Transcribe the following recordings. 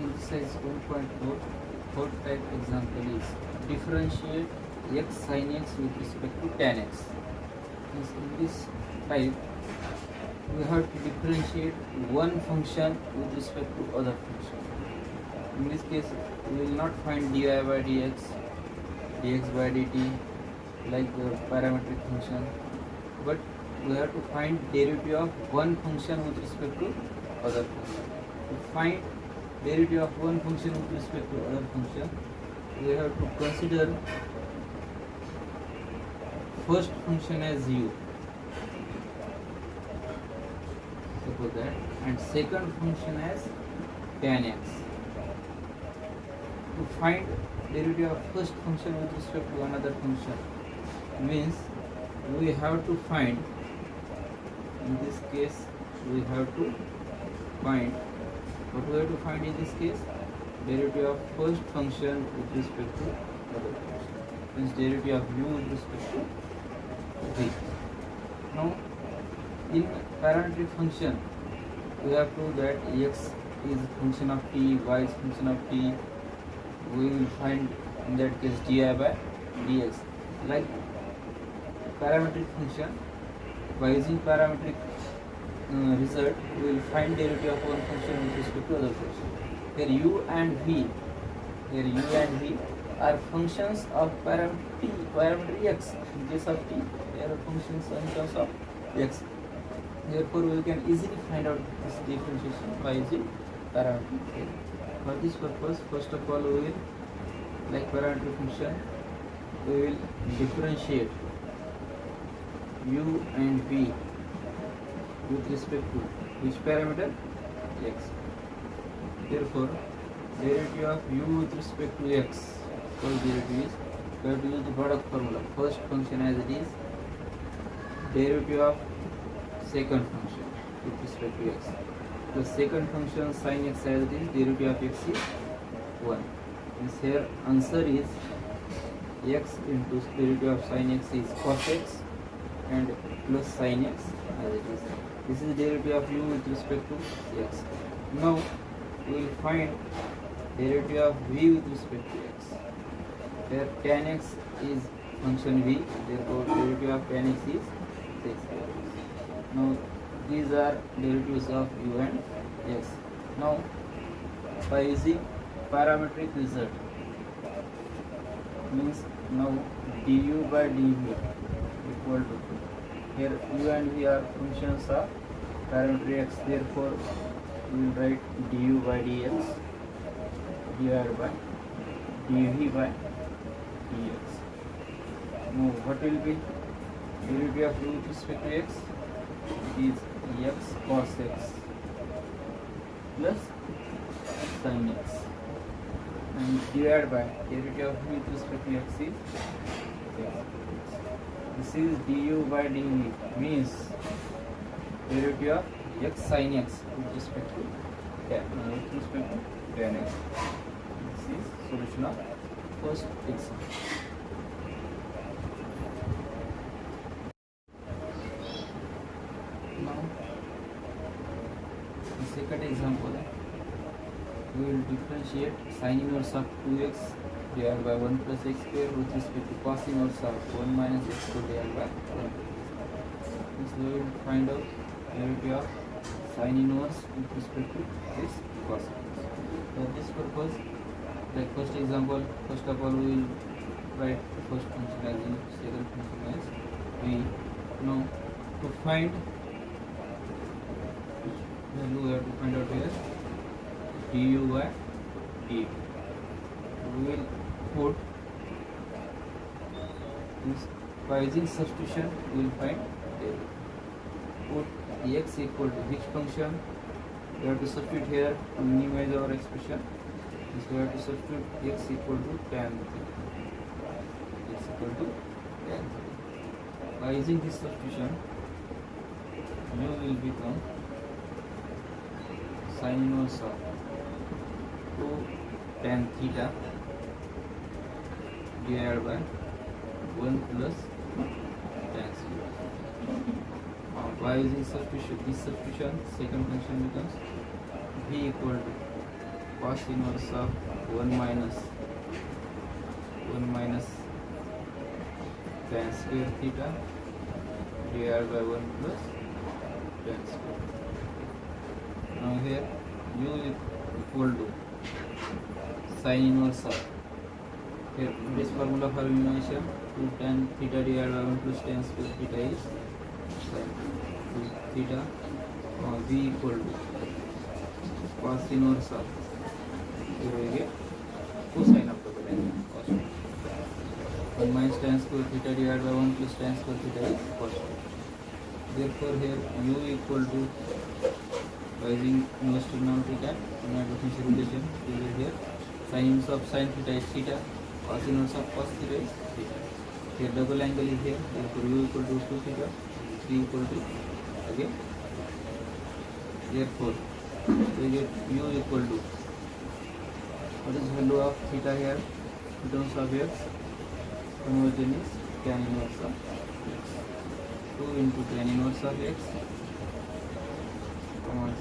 exercise 1.4 fourth type example is differentiate x sin x with respect to tan x. Means in this type we have to differentiate one function with respect to other function. In this case we will not find dy by dx, dx by dt like the parametric function, but we have to find derivative of one function with respect to other function. To find derivative of one function with respect to other function, we have to consider first function as u, suppose that, and second function as tan x. To find derivative of first function with respect to another function means we have to find, in this case we have to find, what we have to find in this case, derivative of first function with respect to other function, means derivative of u with respect to v. Now in parametric function we have to that x is function of t, y is function of t. We will find in that case dy by dx. Like parametric function, by using parametric result we will find derivative of one function with respect to other function. Here u and v are functions of parameter x. In case of t, they are functions in terms of x. Therefore we can easily find out this differentiation by using parametric theory. For this purpose, first of all we will, like parametric function, we will differentiate u and v with respect to which parameter? X. Therefore derivative of u with respect to x, first derivative is, we have to use the product formula. First function as it is, derivative of second function with respect to x. The second function sin x as it is, derivative of x is 1. Means here answer is x into derivative of sin x is cos x and plus sin x as it is. This is derivative of u with respect to x. Now we will find derivative of v with respect to x. Here tan x is function v, therefore derivative of tan x is 6. Now these are derivatives of u and x. Now by using parametric result, means now du by dv equal to, here u and v are functions of parameter x, therefore we will write du by dx divided by dv by dx. Now what will be derivative of u with respect to x? It is x cos x plus sin x, and divided by derivative of v with respect to x is x. This is du by dv, means derivative of x sin x with respect to tan x. This is solution of first example. Second example, we will differentiate sin inverse of 2x divided by 1 plus x square with respect to cos inverse of 1 minus x square divided by 1. So we will find out derivative of sin inverse with respect to this cos inverse. For this purpose, like first example, first of all we will write first function as in, second function as v. Now to find value we have to find out here du by dv. We will put this by using substitution, we will find derivative. Put x equal to which function? We have to substitute here to minimize our expression. This we have to substitute x equal to tan theta. X equal to tan theta. By using this substitution, u will become sin inverse of 2 tan theta divided by 1 plus tan theta. By using substitution, this substitution, second function becomes v equal to cos inverse of 1 minus tan square theta divided by 1 plus tan square. Now here u is equal to sin inverse of, here this formula for elimination, 2 tan theta divided by 1 plus tan square theta is sin 2 theta, v equal to cos inverse of, here we get cosine of the cos 1 minus tan square theta divided by 1 plus tan square theta is cos. Therefore here u equal to, by using inverse trigonometry can differential relation, here sin inverse of sin theta is theta, cos inverse of cos theta is theta. Here double angle is here, therefore u equal to 2 theta, 3 equal to again. Therefore we get u equal to, what is value of theta here in terms of x? Conversion is tan inverse of x. 2 into tan inverse of x,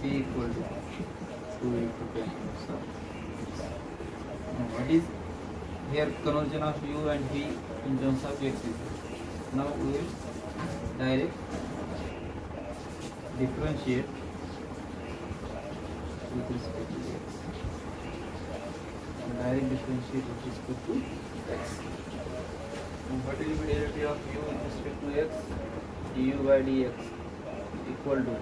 c equal to 2 into tan inverse of x. Now what is here conversion of u and v in terms of x is? Now we will direct differentiate with respect to x. Direct differentiate with respect to x. What will be derivative of u with respect to x? Du by dx equal to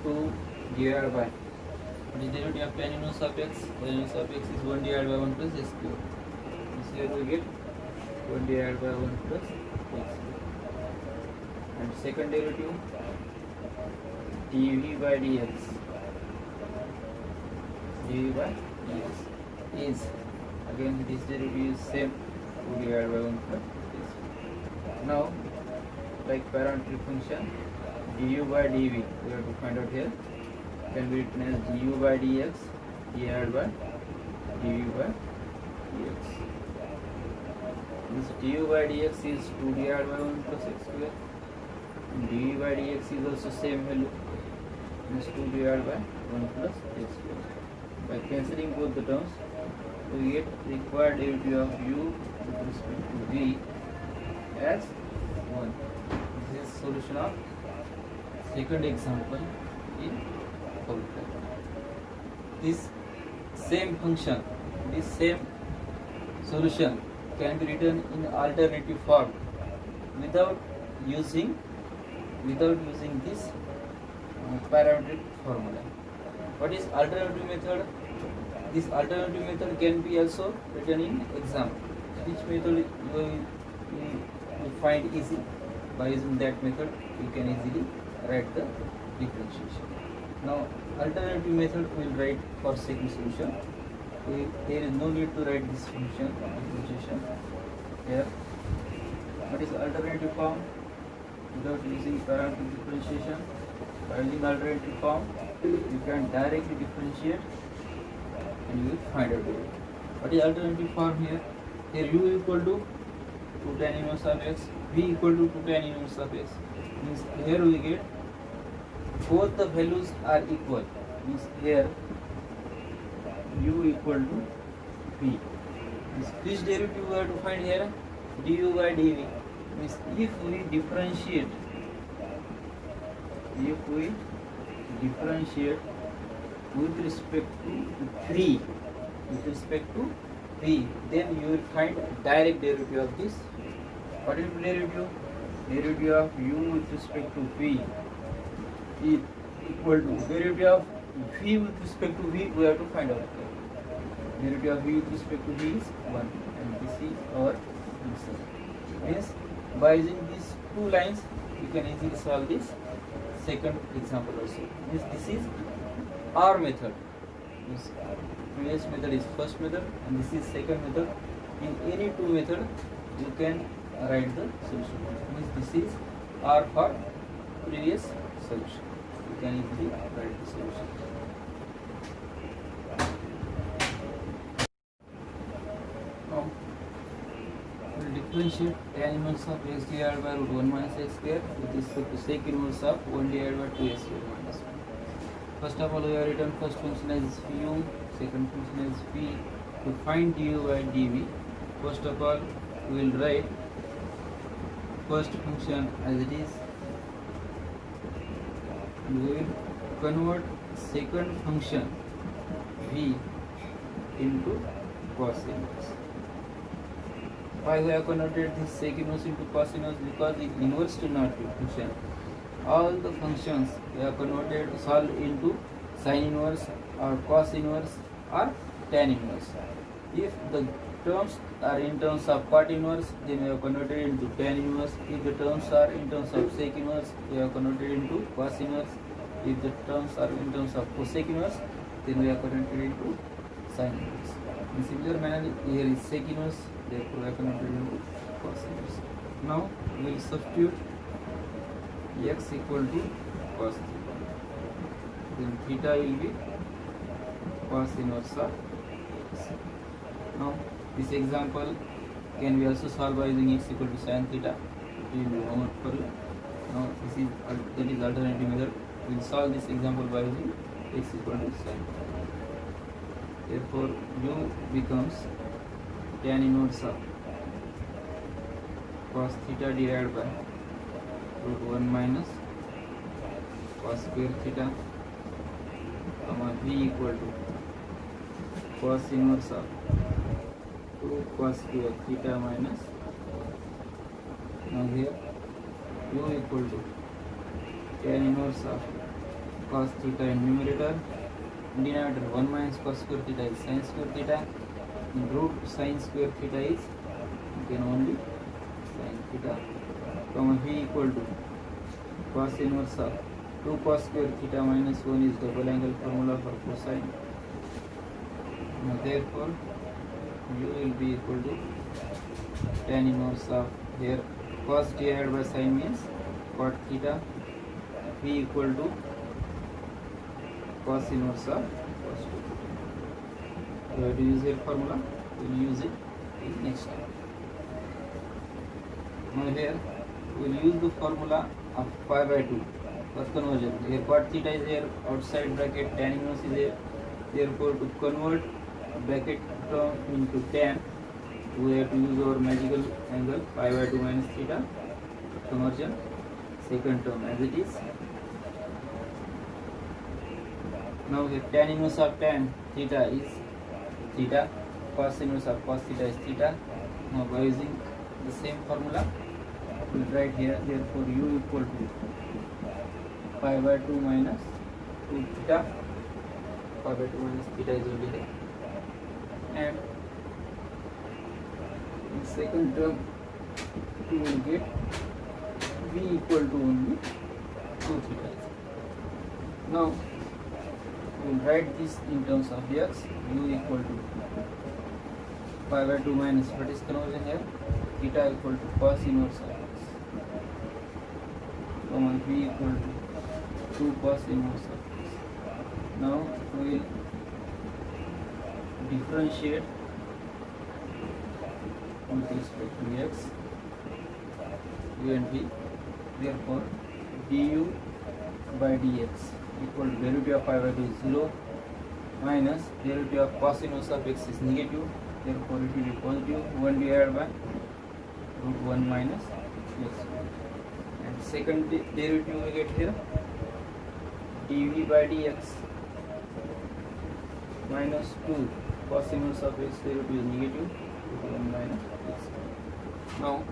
2 divided by, what is derivative of tan inverse of x? Tan inverse of x is 1 divided by 1 plus x square. So here we get 1 divided by 1 plus x square. And second derivative, dv by dx, dv by dx is, again this derivative is same, 2 divided by 1 plus x. Now like parametric function, du by dv we have to find out here, can be written as du by dx divided by dv by dx. This du by dx is 2 divided by 1 plus x square, and dv by dx is also same value, is 2 divided by 1 plus x square. By cancelling both the terms, we get required derivative of u with respect to v as 1. This is solution of second example in calculus. This same function, this same solution can be written in alternative form without using this parametric formula. What is alternative method? This alternative method can be also written in exam. Which method you find easy? By using that method you can easily write the differentiation. Now alternative method we will write for second solution. There is no need to write this function differentiation here. What is alternative form? Without using parametric differentiation, by using alternative form you can directly differentiate and you will find out it. What is alternative form here? Here u equal to 2 tan inverse of x, v equal to 2 tan inverse of x. Means here we get both the values are equal. Means here u equal to v. Means which derivative we have to find here? Du by dv. Means if we differentiate with respect to v, then you will find direct derivative of this. What will be derivative? Derivative of u with respect to v is equal to derivative of v with respect to v, we have to find out. Derivative of v with respect to v is 1, and this is our answer. Means by using these two lines you can easily solve this second example also. Means this is our method. Means previous method is first method and this is second method. In any two method you can write the solution. Means this is R for previous solution. You can easily write the solution. Now we will differentiate tan inverse of x divided by root 1 minus x square with respect to sec inverse of 1 divided by 2x square minus 1. First of all, we have written first function as u, second function as v. To find du by dv, first of all, we will write first function as it is. We will convert second function v into cos inverse. Why we have converted this sec inverse into cos inverse? Because the inverse to not be function. All the functions we have converted solved into sin inverse or cos inverse or tan inverse. If the terms are in terms of cot inverse, then we have converted into tan inverse. If the terms are in terms of sec inverse, we have converted into cos inverse. If the terms are in terms of cosec inverse, then we have converted into sin inverse. In similar manner, here is sec inverse, therefore we have converted into cos inverse. Now we will substitute x equal to cos theta. Then theta will be cos inverse of x. Now this example can be also solved by using x equal to sin theta. We will do homework for you. Now that is alternative method. We will solve this example by using x equal to sin theta. Therefore u becomes tan inverse of cos theta divided by root 1 minus cos square theta, comma v equal to cos inverse of 2 cos square theta minus, now here u equal to tan inverse of cos theta in numerator, denominator 1 minus cos square theta is sin square theta, root sin square theta is again only sin theta, comma v equal to cos inverse of 2 cos square theta minus 1 is double angle formula for cosine. Now therefore u will be equal to tan inverse of, here cos divided by sin means cot theta, v equal to cos inverse of cos 2 theta. We have to use here formula, we will use it in next time. Now here we will use the formula of pi by 2 for conversion. Here cot theta is here outside bracket, tan inverse is here, therefore to convert bracket term into tan, we have to use our magical angle pi by 2 minus theta conversion. Second term as it is. Now here tan inverse of tan theta is theta, cos inverse of cos theta is theta. Now by using the same formula, we will write here, therefore u equal to pi by 2 minus 2 theta, pi by 2 minus theta is only there, and in second term we will get v equal to only 2 theta. Now we will write this in terms of x, u equal to pi by 2 minus, what is conversion here, theta equal to cos inverse of x, comma v equal to 2 cos inverse of x. Now we will differentiate with respect to x, u and v. Therefore du by dx equal to derivative of pi by 2 is 0 minus derivative of cos inverse of x is negative, therefore it will be positive 1 divided by root 1 minus x. And second derivative we get here, dv by dx minus 2 cos inverse of x, derivative is negative root 1 minus x. Now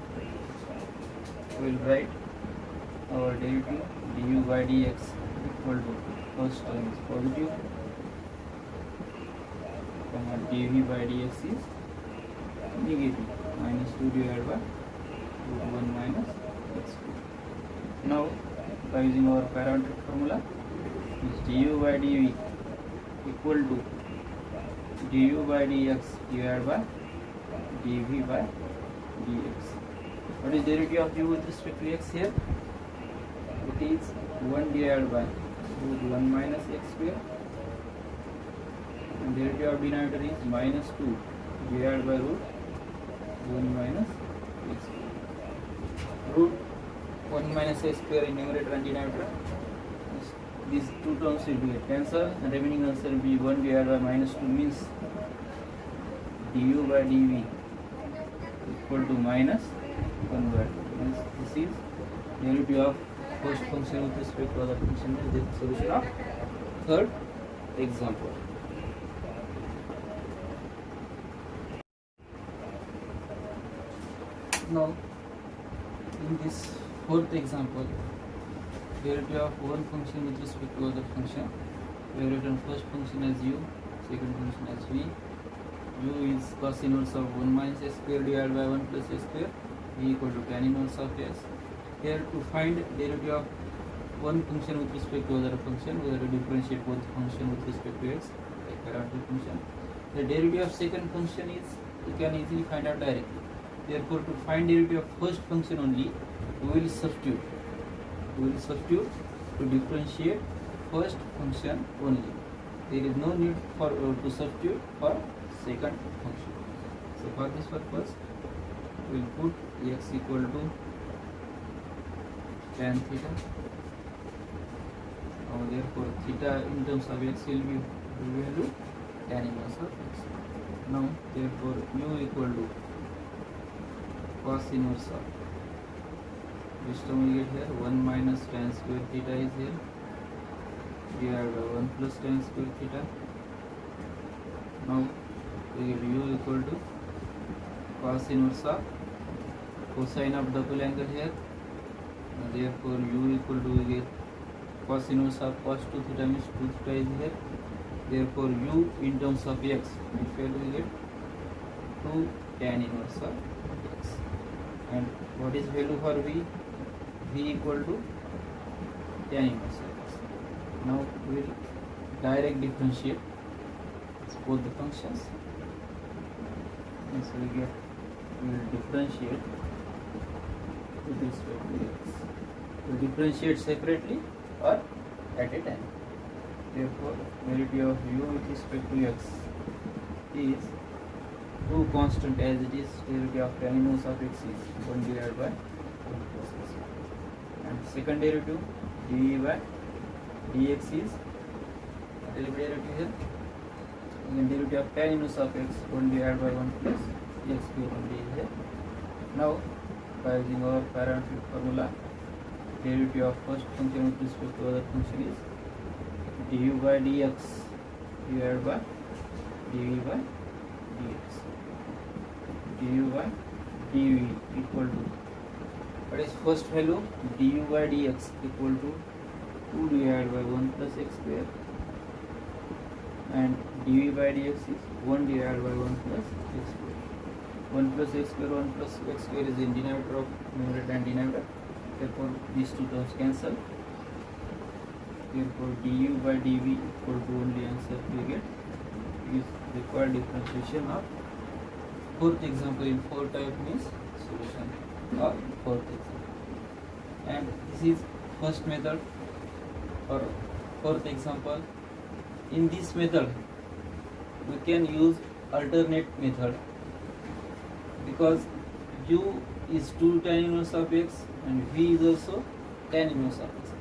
we will write our derivative du by dx equal to first term is positive, comma dv by dx is negative minus 2 divided by root 1 minus x. Now by using our parametric formula, is du by dv equal to du by dx divided by dv by dx. What is derivative of u with respect to x here? It is 1 divided by root 1 minus x square, and derivative of denominator is minus 2 divided by root 1 minus x square. Root 1 minus x square in numerator and denominator is these two terms will be cancelled and remaining answer will be 1 divided by minus 2 means du by dv equal to minus 1 by 2. Means this is derivative of first function with respect to other function is the solution of third example. Now in this fourth example, derivative of one function with respect to other function, we have written first function as u, second function as v. U is cos inverse of 1 minus s square divided by 1 plus s square, v equal to tan inverse of s. Here to find derivative of one function with respect to other function, we have to differentiate both function with respect to x, like parametric function. The derivative of second function is you can easily find out directly. Therefore, to find derivative of first function only, we will substitute. We will substitute to differentiate first function only. There is no need for to substitute for second function. So for this purpose, we will put x equal to tan theta. Now therefore theta in terms of x will be value tan inverse of x. Now therefore u equal to cos inverse of this term we get here 1 minus tan square theta is here divided by 1 plus tan square theta. Now we get u equal to cos inverse of cosine of double angle here. Therefore u equal to we get cos inverse of cos 2 theta means 2 theta is here. Therefore u in terms of x, which value we get 2 tan inverse of x. And what is value for v? V equal to tan inverse of x. Now we will direct differentiate both the functions. And so we will differentiate with respect to x. We differentiate separately or at a time. Therefore, derivative of u with respect to x is 2 constant as it is. Derivative of tan inverse of x is 1 divided by 1 plus x. And second derivative dv by dx is derivative here. Again derivative of tan inverse of x 1 divided by 1 plus x square only is here. Now by using our parametric formula, derivative of first function with respect to other function is du by dx divided by dv by dx. Du by dv equal to what is first value? Du by dx equal to 2 divided by 1 plus x square, and dv by dx is 1 divided by 1 plus x square. 1 plus x square, 1 plus x square is in denominator of numerator and denominator. Therefore these two terms cancel. Therefore du by dv equal to only answer we get is required differentiation of fourth example. In fourth type means solution of fourth example. And this is first method or fourth example. In this method we can use alternate method because u is 2 tan inverse of x and v is also tan inverse of x.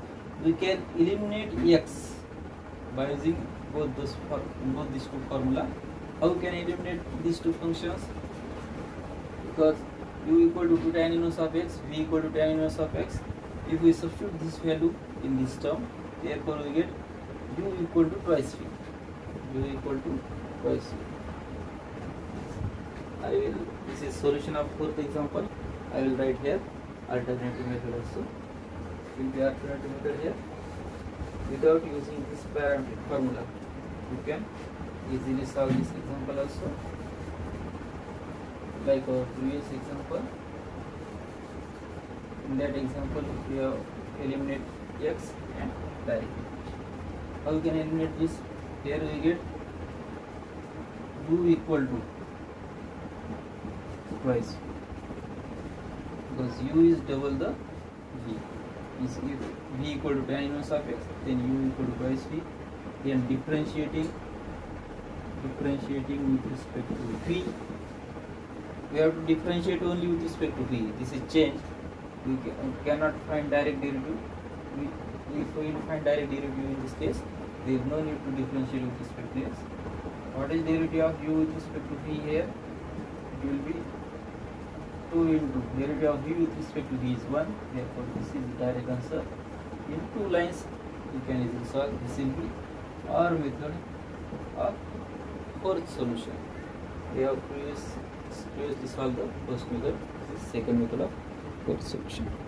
We can eliminate x by using both these two formula. How can I eliminate these two functions? Because u equal to 2 tan inverse of x, v equal to tan inverse of x. If we substitute this value in this term, therefore we get u equal to twice v. U equal to twice v. This is solution of fourth example. I will write here alternative method also. Will be alternative method here. Without using this parametric formula, you can easily solve this example also. Like our previous example. In that example, we have eliminate x and direct. How we can eliminate this? Here we get u equal to twice because u is double the v. Means if v equal to tan inverse of x, then u equal to twice v. Then differentiating with respect to v. We have to differentiate only with respect to v. This is changed. We cannot find direct derivative. We if we will find direct derivative in this case, there is no need to differentiate with respect to x. What is derivative of u with respect to v here? It will be 2 into derivative of v with respect to v is 1. Therefore, this is the direct answer. In 2 lines, you can easily solve. This will be our method of fourth solution. We have previously solved the first method. This is second method of fourth solution.